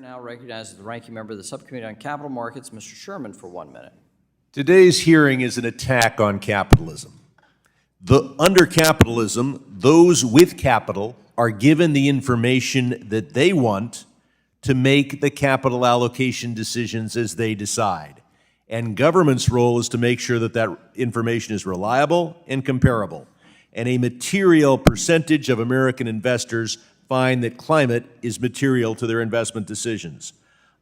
now recognizes the ranking member of the Subcommittee on Capital Markets, Mr. Sherman, for 1 minute. Today's hearing is an attack on capitalism. Under capitalism, those with capital are given the information that they want to make the capital allocation decisions as they decide. And government's role is to make sure that that information is reliable and comparable. And a material percentage of American investors find that climate is material to their investment decisions.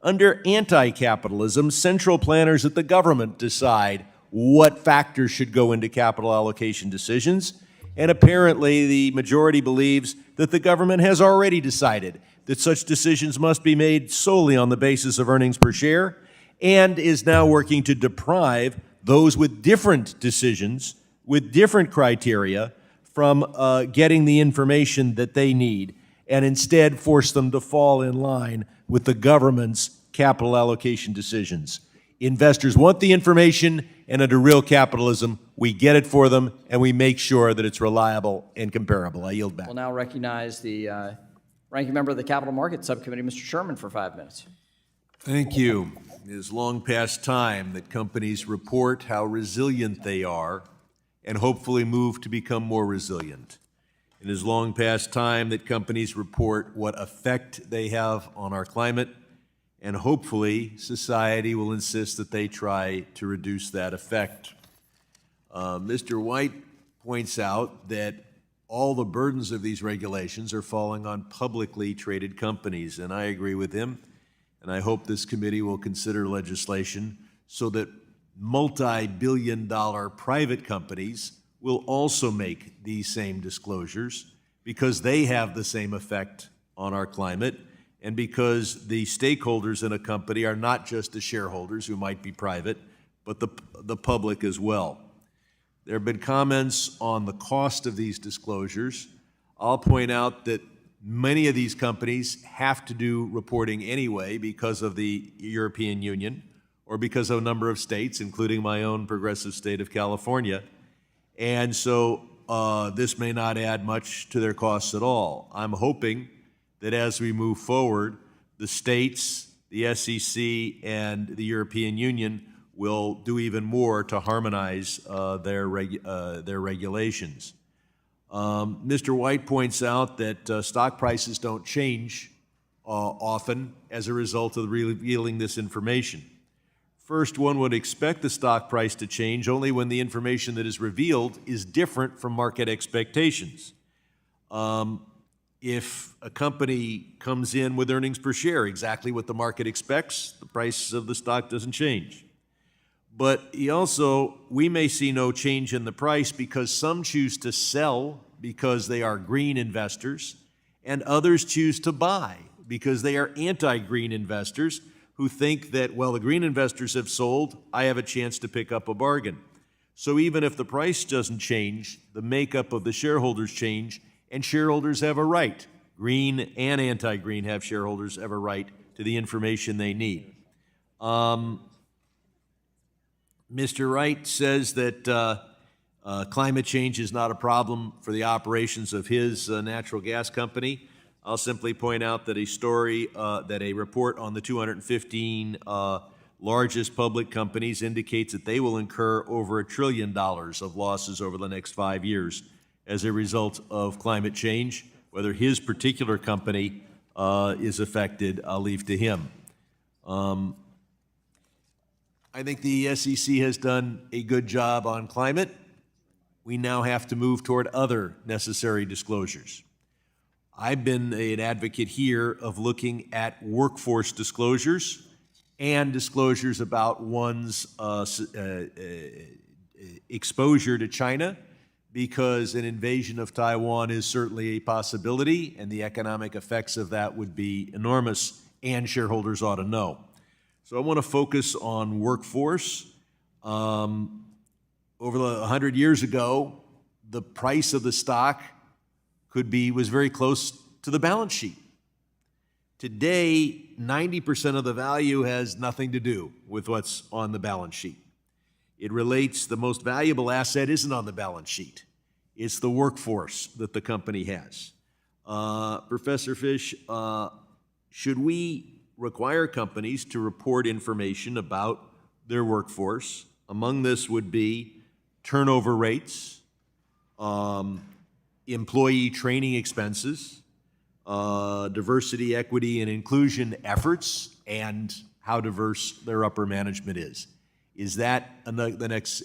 Under anti-capitalism, central planners at the government decide what factors should go into capital allocation decisions, and apparently the majority believes that the government has already decided that such decisions must be made solely on the basis of earnings per share, and is now working to deprive those with different decisions, with different criteria, from getting the information that they need, and instead force them to fall in line with the government's capital allocation decisions. Investors want the information, and under real capitalism, we get it for them, and we make sure that it's reliable and comparable. I yield back. We'll now recognize the ranking member of the Capital Markets Subcommittee, Mr. Sherman, for 5 minutes. Thank you. It is long past time that companies report how resilient they are and hopefully move to become more resilient. It is long past time that companies report what effect they have on our climate, and hopefully society will insist that they try to reduce that effect. Mr. White points out that all the burdens of these regulations are falling on publicly traded companies, and I agree with him, and I hope this committee will consider legislation so that multi-billion-dollar private companies will also make these same disclosures because they have the same effect on our climate, and because the stakeholders in a company are not just the shareholders who might be private, but the public as well. There have been comments on the cost of these disclosures. I'll point out that many of these companies have to do reporting anyway because of the European Union or because of a number of states, including my own progressive state of California. And so this may not add much to their costs at all. I'm hoping that as we move forward, the states, the SEC, and the European Union will do even more to harmonize their regulations. Mr. White points out that stock prices don't change often as a result of revealing this information. First, one would expect the stock price to change only when the information that is revealed is different from market expectations. If a company comes in with earnings per share exactly what the market expects, the price of the stock doesn't change. But we may see no change in the price because some choose to sell because they are green investors, and others choose to buy because they are anti-green investors who think that, well, the green investors have sold, I have a chance to pick up a bargain. So even if the price doesn't change, the makeup of the shareholders change, and shareholders have a right. Green and anti-green shareholders have a right to the information they need. Mr. Wright says that climate change is not a problem for the operations of his natural gas company. I'll simply point out that a report on the 215 largest public companies indicates that they will incur over $1 trillion of losses over the next 5 years as a result of climate change. Whether his particular company is affected, I'll leave to him. I think the SEC has done a good job on climate. We now have to move toward other necessary disclosures. I've been an advocate here of looking at workforce disclosures and disclosures about one's exposure to China, because an invasion of Taiwan is certainly a possibility, and the economic effects of that would be enormous, and shareholders ought to know. So I want to focus on workforce. Over 100 years ago, the price of the stock was very close to the balance sheet. Today, 90% of the value has nothing to do with what's on the balance sheet. The most valuable asset isn't on the balance sheet. It's the workforce that the company has. Professor Fish, should we require companies to report information about their workforce. Among this would be turnover rates, employee training expenses, diversity, equity, and inclusion efforts, and how diverse their upper management is. Is that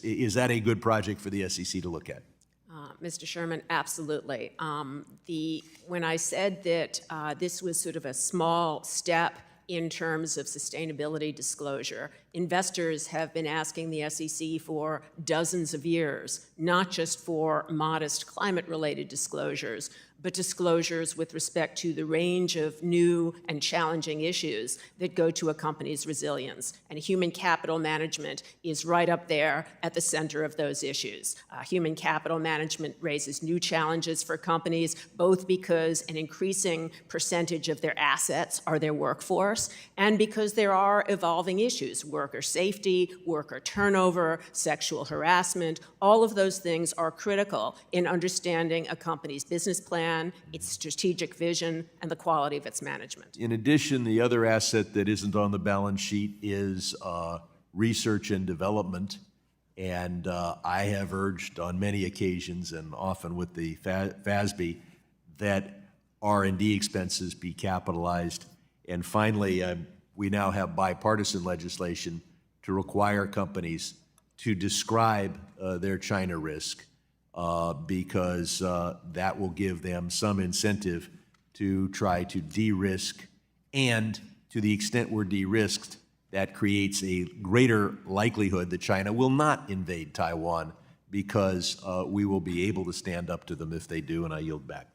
is that a good project for the SEC to look at? Mr. Sherman, absolutely. When I said that this was sort of a small step in terms of sustainability disclosure, investors have been asking the SEC for dozens of years, not just for modest climate-related disclosures, but disclosures with respect to the range of new and challenging issues that go to a company's resilience. And human capital management is right up there at the center of those issues. Human capital management raises new challenges for companies, both because an increasing percentage of their assets are their workforce, and because there are evolving issues, worker safety, worker turnover, sexual harassment. All of those things are critical in understanding a company's business plan, its strategic vision, and the quality of its management. In addition, the other asset that isn't on the balance sheet is research and development. And I have urged on many occasions, and often with the FASB, that R&D expenses be capitalized. And finally, we now have bipartisan legislation to require companies to describe their China risk, because that will give them some incentive to try to de-risk, and to the extent we're de-risked, that creates a greater likelihood that China will not invade Taiwan, because we will be able to stand up to them if they do, and I yield back.